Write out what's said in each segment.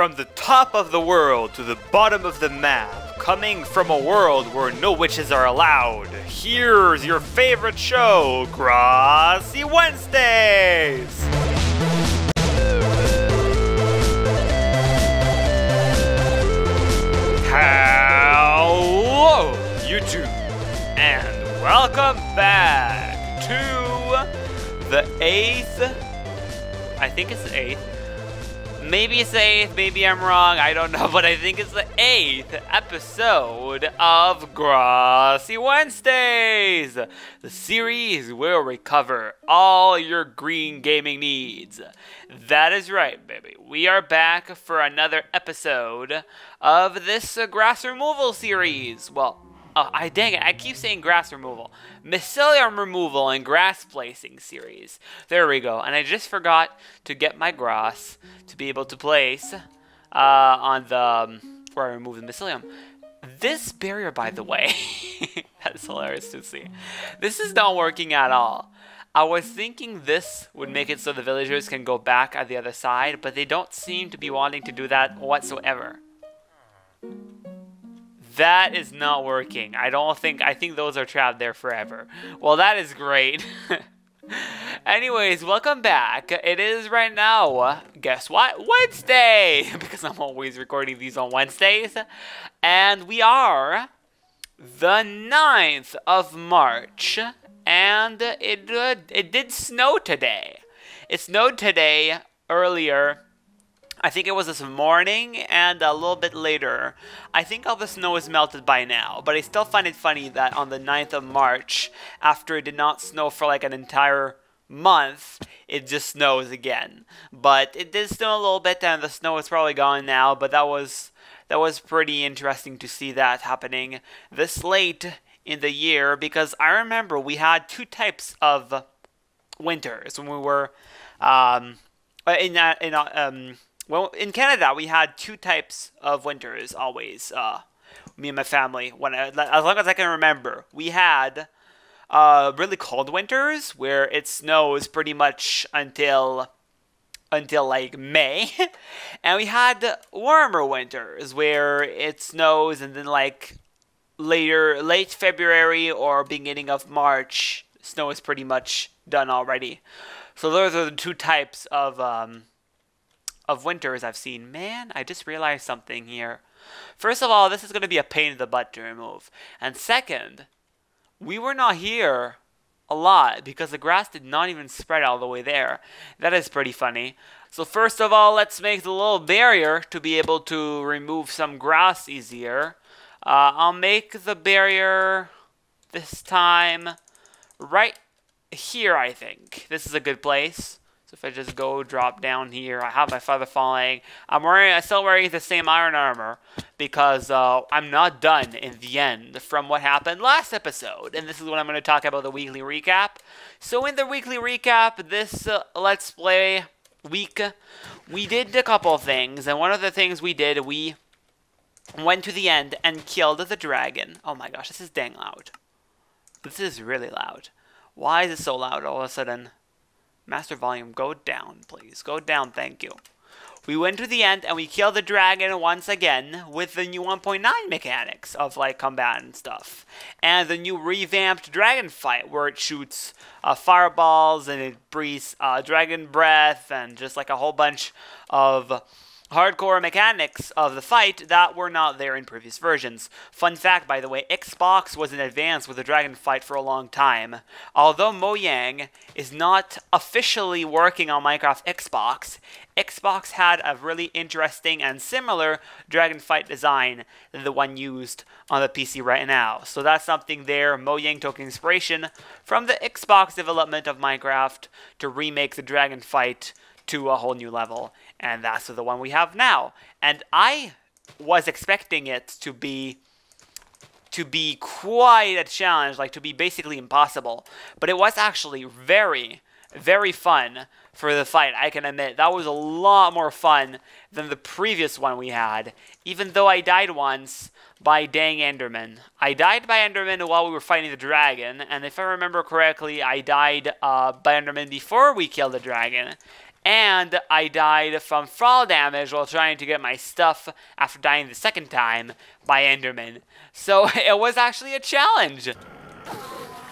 From the top of the world to the bottom of the map, coming from a world where no witches are allowed, here's your favorite show, Grassy Wednesdays! Hello, YouTube, and welcome back to the 8th, I think it's the 8th, maybe it's the 8th, maybe I'm wrong, I don't know, but I think it's the 8th episode of Grassy Wednesdays, the series where we cover all your green gaming needs. That is right, baby. We are back for another episode of this grass removal series. Well, dang it, I keep saying grass removal. Mycelium removal and grass placing series. There we go. And I just forgot to get my grass to be able to place on the, where I remove the mycelium. This barrier, by the way, that's hilarious to see. This is not working at all. I was thinking this would make it so the villagers can go back at the other side, but they don't seem to be wanting to do that whatsoever. That is not working. I think those are trapped there forever. Well, that is great. Anyways, welcome back. It is right now, guess what? Wednesday! Because I'm always recording these on Wednesdays. And we are the 9th of March. And it did snow today. It snowed today earlier. I think it was this morning and a little bit later. I think all the snow is melted by now, but I still find it funny that on the 9th of March, after it did not snow for like an entire month, it just snows again. But it did snow a little bit and the snow is probably gone now, but that was pretty interesting to see that happening this late in the year, because I remember we had two types of winters when we were well, in Canada, we had two types of winters always, me and my family, as long as I can remember. We had really cold winters where it snows pretty much until like May, and we had warmer winters where it snows and then like late February or beginning of March, snow is pretty much done already. So those are the two types of winters I've seen. Man, I just realized something here. First of all, this is going to be a pain in the butt to remove. And second, we were not here a lot because the grass did not even spread all the way there. That is pretty funny. So first of all, let's make the little barrier to be able to remove some grass easier. I'll make the barrier this time right here, I think. This is a good place. So if I just go drop down here, I have my feather falling. I'm still wearing the same iron armor because I'm not done in the end from what happened last episode. And this is what I'm going to talk about, the weekly recap. So in the weekly recap, this Let's Play week, we did a couple things. And one of the things we did, we went to the end and killed the dragon. Oh my gosh, this is dang loud. This is really loud. Why is it so loud all of a sudden? Master volume, go down, please. Go down, thank you. We went to the end and we killed the dragon once again with the new 1.9 mechanics of like combat and stuff. And the new revamped dragon fight where it shoots fireballs and it breathes dragon breath and just like a whole bunch of hardcore mechanics of the fight that were not there in previous versions. Fun fact, by the way, Xbox was in advance with the dragon fight for a long time. Although Mojang is not officially working on Minecraft Xbox, Xbox had a really interesting and similar dragon fight design than the one used on the PC right now. So that's something there. Mojang took inspiration from the Xbox development of Minecraft to remake the dragon fight to a whole new level, and that's the one we have now. And I was expecting it to be quite a challenge, like to be basically impossible, but it was actually very, very fun for the fight. I can admit that was a lot more fun than the previous one we had, even though I died once by dang Enderman. I died by Enderman while we were fighting the dragon, and if I remember correctly, I died by Enderman before we killed the dragon. And I died from fall damage while trying to get my stuff after dying the second time by Enderman. So it was actually a challenge.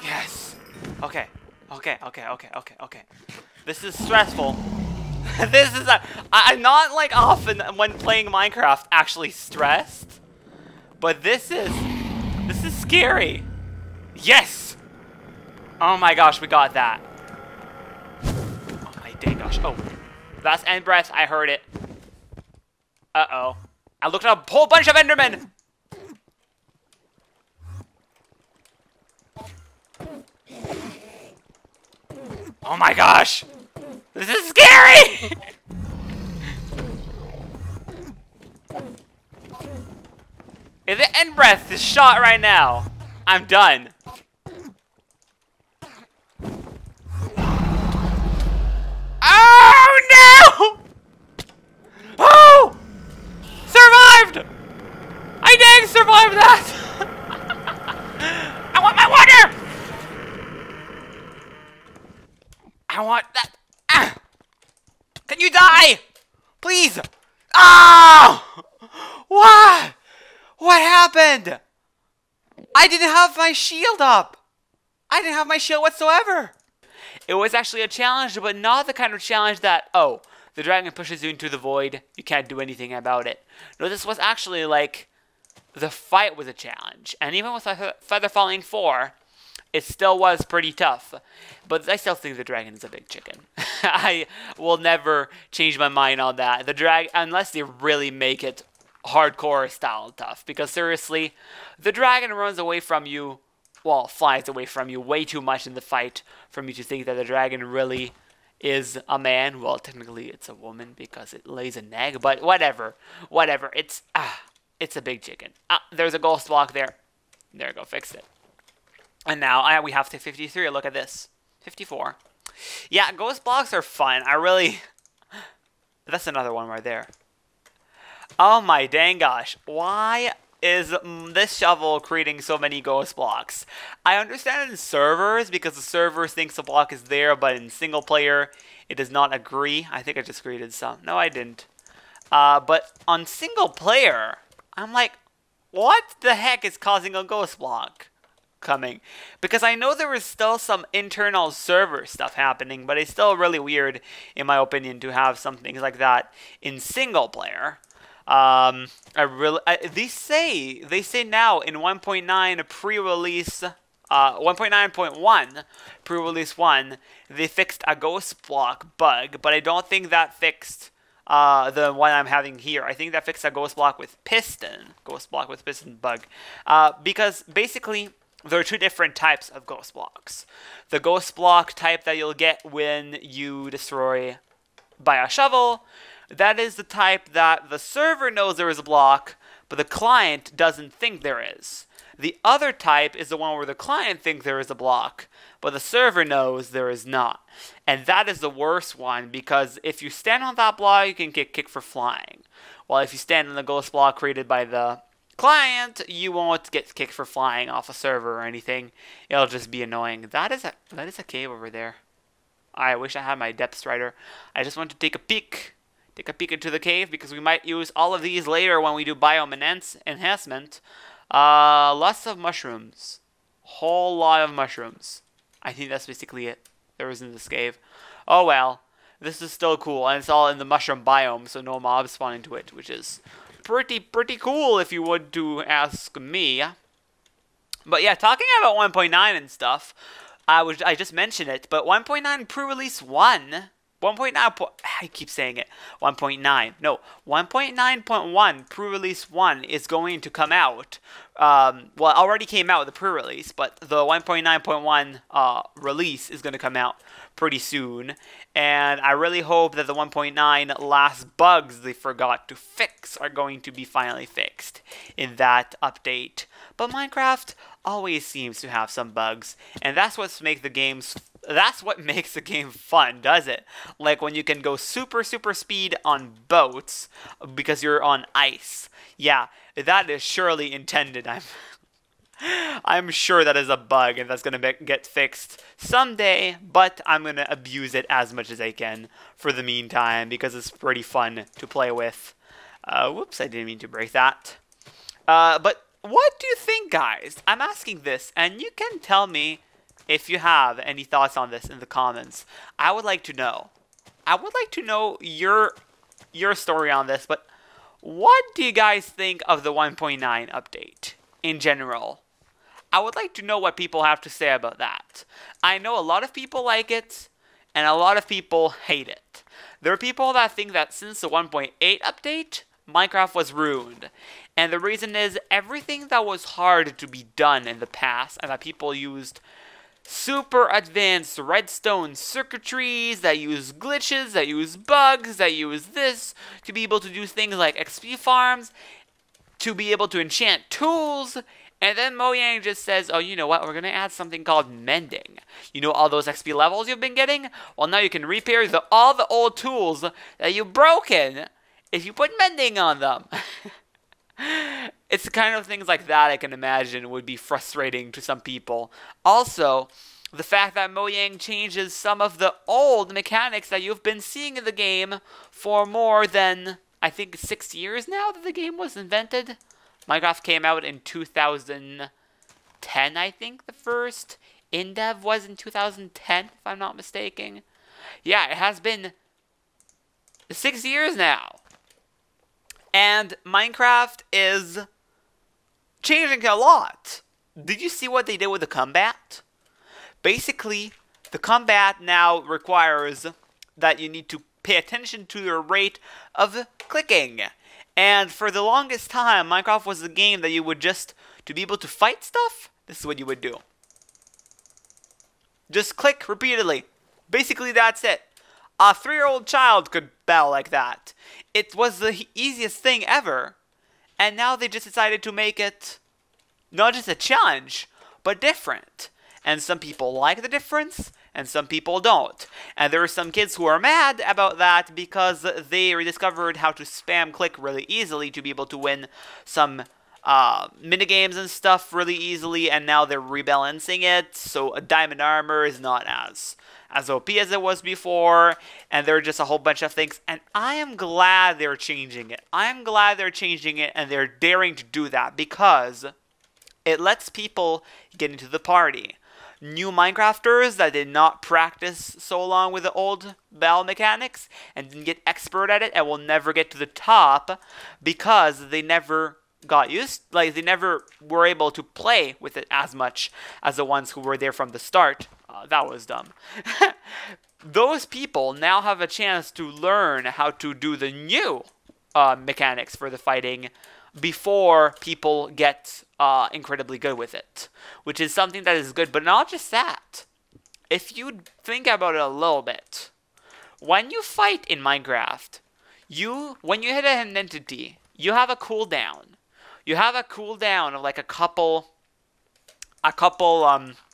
Yes. Okay. This is stressful. This is I'm not like often when playing Minecraft actually stressed. But this is scary. Yes. Oh my gosh, we got that. Oh my dang gosh. Oh. That's end breath. I heard it. Uh-oh. I looked at a whole bunch of Endermen. Oh my gosh! This is scary! If the end breath is shot right now, I'm done. Oh no! Oh! Survived! I dang survived that! I want my water! I want that. Ah! Can you die? Please. Ah! What? What happened? I didn't have my shield up. I didn't have my shield whatsoever. It was actually a challenge, but not the kind of challenge that, oh, the dragon pushes you into the void. You can't do anything about it. No, this was actually like the fight was a challenge. And even with Feather Falling 4, it still was pretty tough, but I still think the dragon is a big chicken. I will never change my mind on that. The dragon, unless they really make it hardcore style tough, because seriously, the dragon runs away from you, well, flies away from you way too much in the fight for me to think that the dragon really is a man. Well, technically it's a woman because it lays an egg, but whatever. It's a big chicken. There's a ghost block there. There we go, fixed it. And now we have to 53. Look at this. 54. Yeah, ghost blocks are fun. That's another one right there. Oh my dang gosh. Why is this shovel creating so many ghost blocks? I understand in servers because the servers thinks the block is there, but in single player it does not agree. I think I just created some. No, I didn't. But on single player, I'm like, what the heck is causing a ghost block coming? Because I know there is still some internal server stuff happening, but it's still really weird, in my opinion, to have something like that in single player. They say now in 1.9 pre-release, 1.9.1 pre-release 1, they fixed a ghost block bug, but I don't think that fixed the one I'm having here. I think that fixed a ghost block with piston bug, because basically there are two different types of ghost blocks. The ghost block type that you'll get when you destroy by a shovel, that is the type that the server knows there is a block, but the client doesn't think there is. The other type is the one where the client thinks there is a block, but the server knows there is not. And that is the worst one, because if you stand on that block, you can get kicked for flying. While if you stand on the ghost block created by the client, you won't get kicked for flying off a server or anything. It'll just be annoying. That is a cave over there. I wish I had my depth strider. I just want to take a peek into the cave, because we might use all of these later when we do biome enhancement. Lots of mushrooms. Whole lot of mushrooms. I think that's basically it there is in this cave. Oh well. This is still cool, and it's all in the mushroom biome, so no mobs spawn into it, which is pretty cool if you would to ask me. But yeah, talking about 1.9 and stuff, I just mentioned it, but 1.9 pre-release 1, 1.9, I keep saying it, 1.9, no, 1.9.1 pre-release 1 is going to come out. Well, it already came out, the pre-release, but the 1.9.1 release is going to come out pretty soon, and I really hope that the 1.9 last bugs they forgot to fix are going to be finally fixed in that update. But Minecraft always seems to have some bugs, and that's what makes the game fun, does it? Like when you can go super speed on boats because you're on ice. Yeah, that is surely intended. I'm sure that is a bug and that's going to get fixed someday, but I'm going to abuse it as much as I can for the meantime because it's pretty fun to play with. Whoops, I didn't mean to break that. But what do you think, guys? I'm asking this, and you can tell me if you have any thoughts on this in the comments. I would like to know. I would like to know your story on this, but what do you guys think of the 1.9 update in general? I would like to know what people have to say about that. I know a lot of people like it, and a lot of people hate it. There are people that think that since the 1.8 update, Minecraft was ruined. And the reason is everything that was hard to be done in the past, and that people used super advanced redstone circuitries, that use glitches, that use bugs, that use this, to be able to do things like XP farms, to be able to enchant tools. And then Mojang just says, oh, you know what, we're going to add something called mending. You know all those XP levels you've been getting? Well, now you can repair all the old tools that you've broken if you put mending on them. It's the kind of things like that I can imagine would be frustrating to some people. Also, the fact that Mojang changes some of the old mechanics that you've been seeing in the game for more than, I think, 6 years now that the game was invented. Minecraft came out in 2010, I think, the first. InDev was in 2010, if I'm not mistaken. Yeah, it has been 6 years now. And Minecraft is changing a lot. Did you see what they did with the combat? Basically, the combat now requires that you need to pay attention to your rate of clicking. And for the longest time, Minecraft was a game that you would just, to be able to fight stuff, this is what you would do. Just click repeatedly. Basically, that's it. A 3-year-old child could battle like that. It was the easiest thing ever. And now they just decided to make it not just a challenge, but different. And some people like the difference, and some people don't. And there are some kids who are mad about that because they rediscovered how to spam click really easily to be able to win some minigames and stuff really easily, and now they're rebalancing it, so a diamond armor is not as OP as it was before, and there are just a whole bunch of things, and I am glad they're changing it. I am glad they're changing it, and they're daring to do that, because it lets people get into the party. New Minecrafters that did not practice so long with the old battle mechanics and didn't get expert at it and will never get to the top because they never got used, like they never were able to play with it as much as the ones who were there from the start. That was dumb. Those people now have a chance to learn how to do the new mechanics for the fighting before people get incredibly good with it, which is something that is good. But not just that. If you think about it a little bit, when you fight in Minecraft, when you hit an entity, you have a cooldown. You have a cooldown of like a couple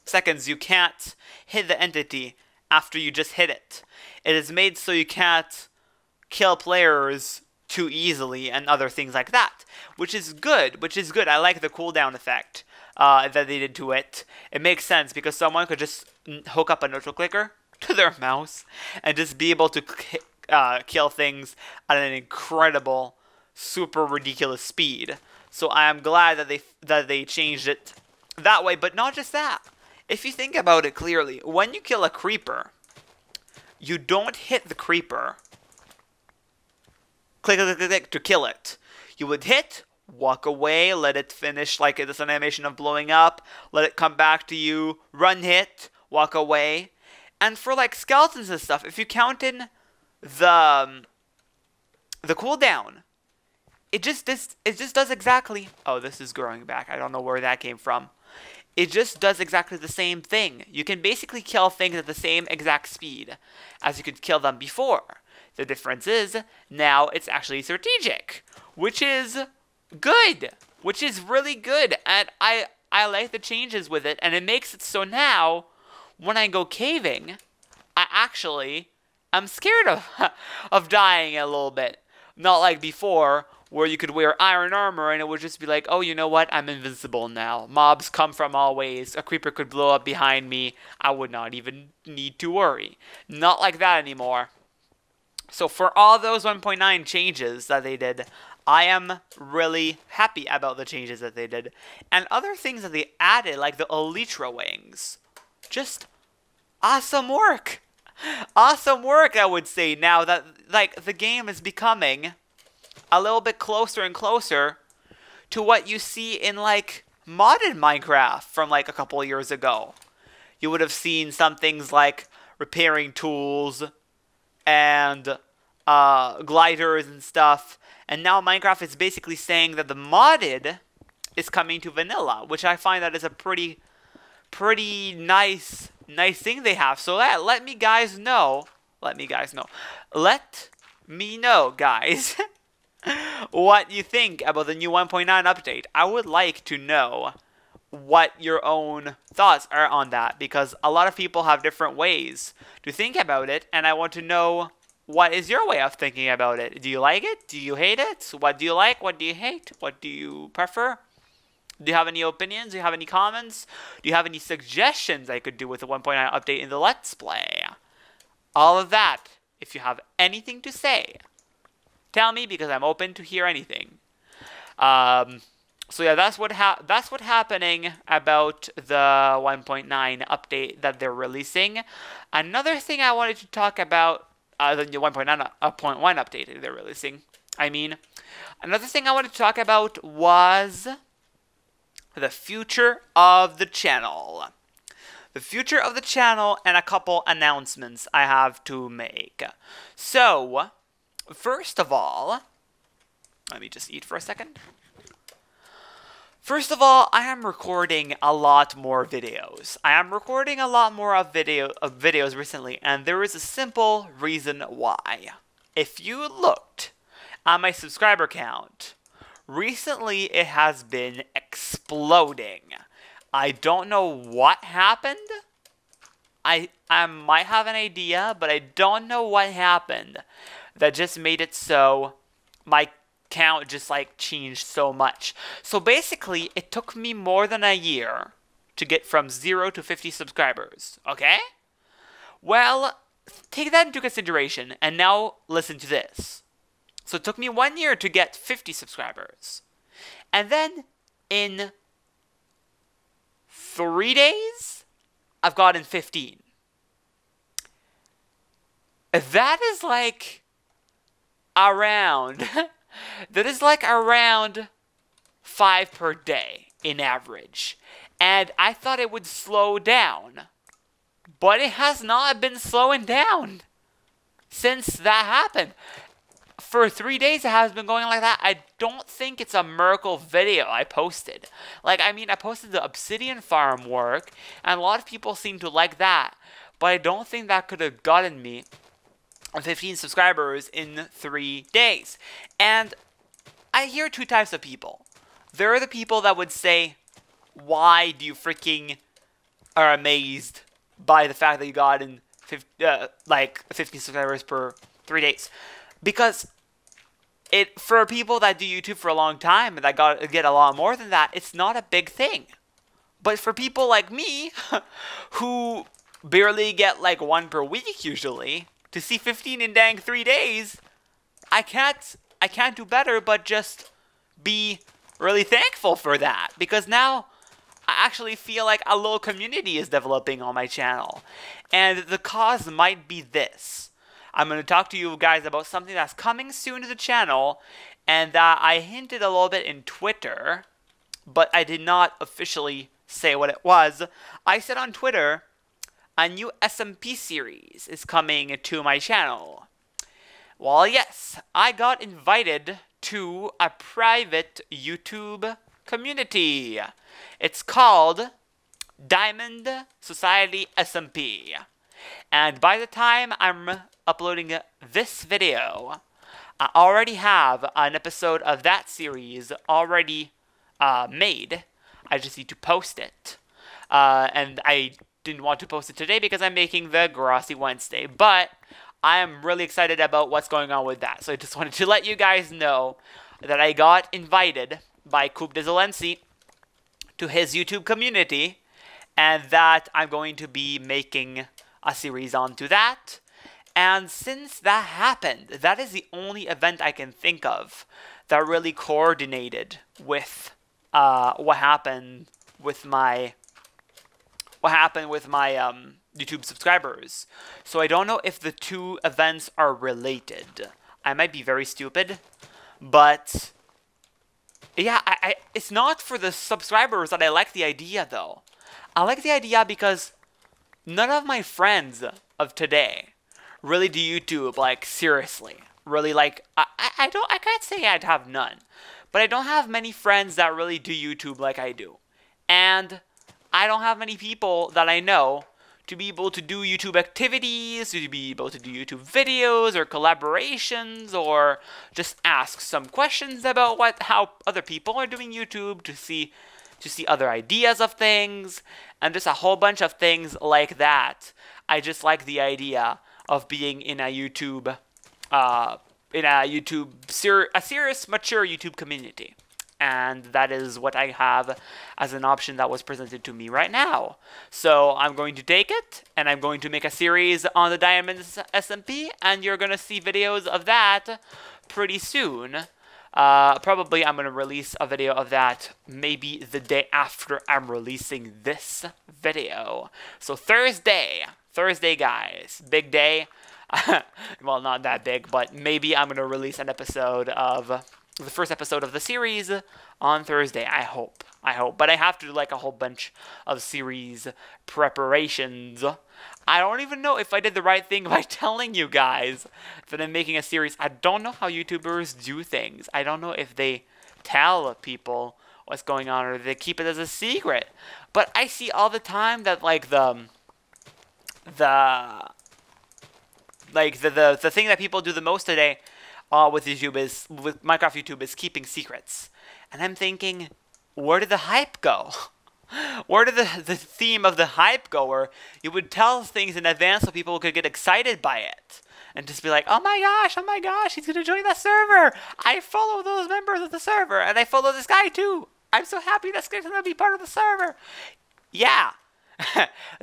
seconds. You can't hit the entity after you just hit it. It is made so you can't kill players too easily and other things like that, which is good. I like the cooldown effect that they did to it. It makes sense because someone could just hook up a neutral clicker to their mouse and just be able to kill things at an incredible, super ridiculous speed. So I am glad that they changed it that way, but not just that. If you think about it clearly, when you kill a creeper, you don't hit the creeper. Click, click, click, click to kill it. You would hit, walk away, let it finish like this animation of blowing up, let it come back to you, run, hit, walk away. And for like skeletons and stuff, if you count in the cooldown, it just does exactly. Oh, this is growing back. I don't know where that came from. It just does exactly the same thing. You can basically kill things at the same exact speed as you could kill them before. The difference is now it's actually strategic, which is good, which is really good, and I like the changes with it, and it makes it so now when I go caving, I actually am scared of dying a little bit. Not like before, where you could wear iron armor and it would just be like, oh, you know what? I'm invincible now. Mobs come from all ways. A creeper could blow up behind me. I would not even need to worry. Not like that anymore. So for all those 1.9 changes that they did, I am really happy about the changes that they did. And other things that they added, like the Elytra wings. Just awesome work. Awesome work, I would say, now that like the game is becoming a little bit closer and closer to what you see in like modded Minecraft from like a couple of years ago. You would have seen some things like repairing tools and gliders and stuff. And now Minecraft is basically saying that the modded is coming to vanilla, which I find that is a pretty nice thing they have. So let me know, guys, what you think about the new 1.9 update. I would like to know what your own thoughts are on that, because a lot of people have different ways to think about it, and I want to know what is your way of thinking about it. Do you like it? Do you hate it? What do you like? What do you hate? What do you prefer? Do you have any opinions? Do you have any comments? Do you have any suggestions I could do with the 1.9 update in the Let's Play? All of that. If you have anything to say, tell me, because I'm open to hear anything. So yeah, that's what happening about the 1.9 update that they're releasing. Another thing I wanted to talk about, the 1.9 update they're releasing. Another thing I wanted to talk about was the future of the channel. The future of the channel and a couple announcements I have to make. So, first of all, let me just eat for a second. First of all, I am recording a lot more videos. I am recording a lot more of videos recently, and there is a simple reason why. If you looked at my subscriber count, recently it has been exploding. I don't know what happened. I might have an idea, but I don't know what happened that just made it so my count just like changed so much. So basically, it took me more than a year to get from 0 to 50 subscribers, okay? Well, take that into consideration, and now listen to this. So it took me 1 year to get 50 subscribers. And then in 3 days, I've gotten 15. That is like around that is like around 5 per day in average. And I thought it would slow down, but it has not been slowing down since that happened. For 3 days it has been going like that. I don't think it's a miracle video I posted. Like, I posted the obsidian farm work, and a lot of people seem to like that, but I don't think that could have gotten me 15 subscribers in 3 days. And I hear two types of people. There are the people that would say, why do you freaking are amazed by the fact that you got in 15 subscribers per 3 days? Because for people that do YouTube for a long time and that get a lot more than that, it's not a big thing. But for people like me, who barely get like 1 per week usually, to see 15 in dang 3 days, I can't do better but just be really thankful for that, because now I actually feel like a little community is developing on my channel. And the cause might be this. I'm going to talk to you guys about something that's coming soon to the channel, and that I hinted a little bit in Twitter, but I did not officially say what it was. I said on Twitter, a new SMP series is coming to my channel. Well, yes, I got invited to a private YouTube community. It's called Diamond Society SMP. And by the time I'm uploading this video, I already have an episode of that series already made. I just need to post it. And I didn't want to post it today because I'm making the Grassy Wednesday. But I am really excited about what's going on with that. So I just wanted to let you guys know that I got invited by Coupe des Olensi to his YouTube community, and that I'm going to be making a series onto that. And since that happened, that is the only event I can think of that really coordinated with what happened with my YouTube subscribers. So I don't know if the two events are related. I might be very stupid, but yeah, it's not for the subscribers that I like the idea, though. I like the idea because none of my friends of today really do YouTube, like, seriously. Really, like, I can't say I'd have none, but I don't have many friends that really do YouTube like I do. And I don't have many people that I know to be able to do YouTube activities, to be able to do YouTube videos or collaborations, or just ask some questions about how other people are doing YouTube, to see other ideas of things, and just a whole bunch of things like that. I just like the idea of being in a YouTube, serious, mature YouTube community. And that is what I have as an option that was presented to me right now. So I'm going to take it, and I'm going to make a series on the Diamonds SMP, and you're going to see videos of that pretty soon. Probably I'm going to release a video of that maybe the day after I'm releasing this video. So Thursday, guys, big day. Well, not that big, but maybe I'm going to release an episode of the first episode of the series on Thursday. I hope. But I have to do like a whole bunch of series preparations. I don't even know if I did the right thing by telling you guys that I'm making a series. I don't know how YouTubers do things. I don't know if they tell people what's going on or they keep it as a secret. But I see all the time that like the thing that people do the most today with Minecraft YouTube is keeping secrets. And I'm thinking, where did the hype go? Where did the theme of the hype go, where you would tell things in advance so people could get excited by it? And just be like, oh my gosh, he's going to join the server. I follow those members of the server, and I follow this guy too. I'm so happy this guy's going to be part of the server. Yeah.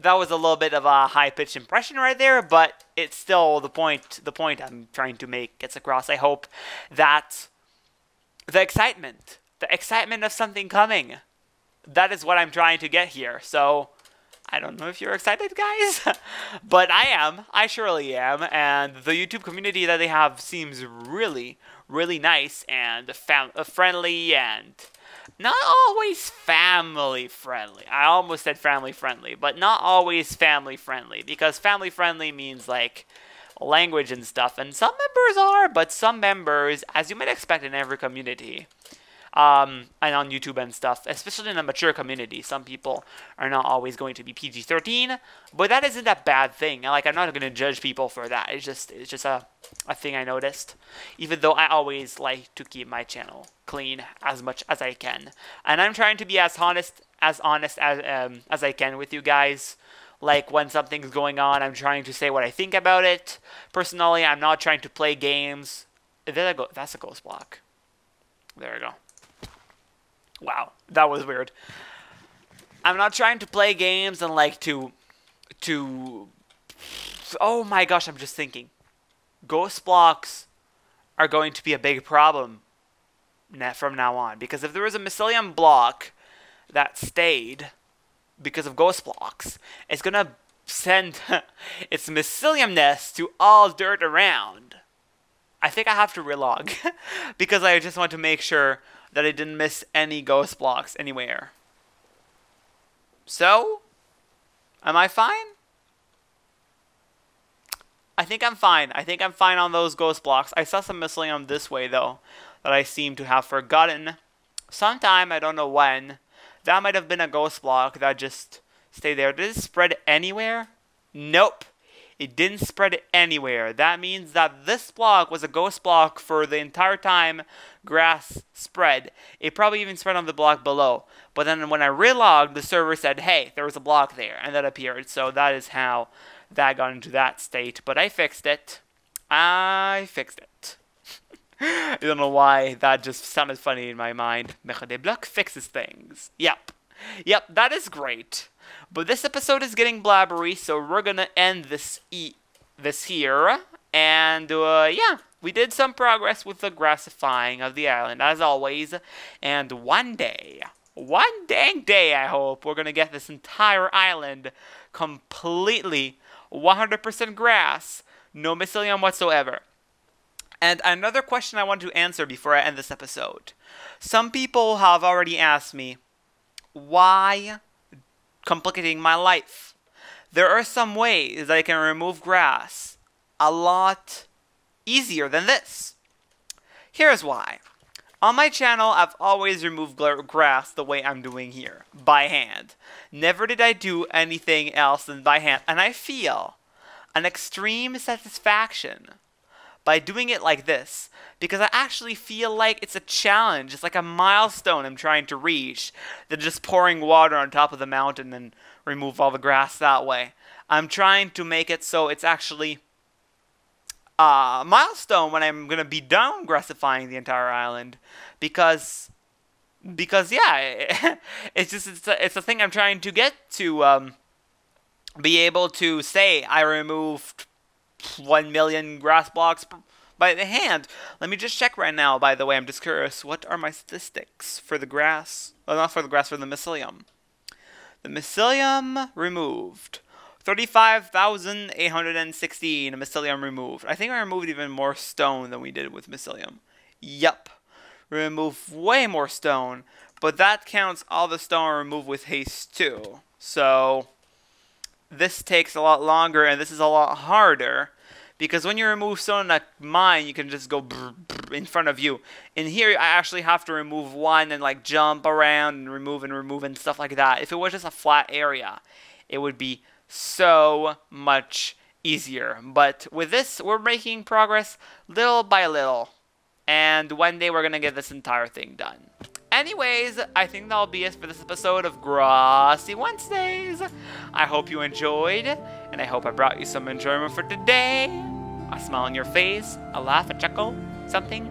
That was a little bit of a high-pitched impression right there, but it's still the point I'm trying to make gets across. I hope that the excitement of something coming, that is what I'm trying to get here. So I don't know if you're excited, guys, but I am. I surely am, and the YouTube community that they have seems really, really nice and friendly, and not always family friendly. I almost said family friendly, but not always family friendly, because family friendly means like language and stuff, and some members are, but some members, as you might expect in every community, and on YouTube and stuff, especially in a mature community, some people are not always going to be PG-13, but that isn't a bad thing. Like, I'm not going to judge people for that. It's just a thing I noticed, even though I always like to keep my channel clean as much as I can, and I'm trying to be as honest as I can with you guys. Like, when something's going on, I'm trying to say what I think about it. Personally, I'm not trying to play games. That's a ghost block. There we go. Wow, that was weird. I'm not trying to play games and like to oh my gosh, I'm just thinking. Ghost blocks are going to be a big problem from now on, because if there was a mycelium block that stayed because of ghost blocks, it's gonna send its myceliumness to all dirt around. I think I have to relog because I just want to make sure that I didn't miss any ghost blocks anywhere. So, am I fine? I think I'm fine. I think I'm fine on those ghost blocks. I saw some mycelium this way, though, that I seem to have forgotten. Sometime, I don't know when, that might have been a ghost block that just stayed there. Did it spread anywhere? Nope. It didn't spread anywhere. That means that this block was a ghost block for the entire time grass spread. It probably even spread on the block below. But then when I relogged, the server said, hey, there was a block there, and that appeared. So that is how that got into that state. But I fixed it. I don't know why that just sounded funny in my mind. MaitreDesBlocs fixes things. Yep, that is great. But this episode is getting blabbery, so we're gonna end this here. And yeah, we did some progress with the grassifying of the island as always. And one dang day, I hope we're gonna get this entire island completely 100% grass, no mycelium whatsoever. And another question I want to answer before I end this episode. Some people have already asked me, why complicating my life? There are some ways that I can remove grass a lot easier than this. Here's why. On my channel, I've always removed grass the way I'm doing here, by hand. Never did I do anything else than by hand, and I feel an extreme satisfaction by doing it like this, because I actually feel like it's a challenge. It's like a milestone I'm trying to reach, than just pouring water on top of the mountain and remove all the grass that way. I'm trying to make it so it's actually a milestone when I'm gonna be done grassifying the entire island, because yeah, it's a thing I'm trying to get to be able to say I removed 1 million grass blocks by the hand. Let me just check right now, by the way. I'm just curious. What are my statistics for the grass? Oh, not for the grass, for the mycelium. The mycelium removed. 35,816 mycelium removed. I think I removed even more stone than we did with mycelium. Yup. Removed way more stone. But that counts all the stone removed with haste too. So this takes a lot longer, and this is a lot harder, because when you remove stone in a mine, you can just go in front of you. In here, I actually have to remove one and like jump around and remove and stuff like that. If it was just a flat area, it would be so much easier. But with this, we're making progress little by little, and one day we're gonna get this entire thing done. Anyways, I think that'll be it for this episode of Grassy Wednesdays. I hope you enjoyed, and I hope I brought you some enjoyment for today. A smile on your face, a laugh, a chuckle, something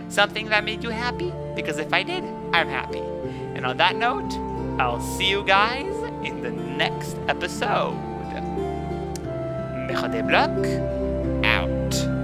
that made you happy, because if I did, I'm happy. And on that note, I'll see you guys in the next episode. MaitreDesBlocs out.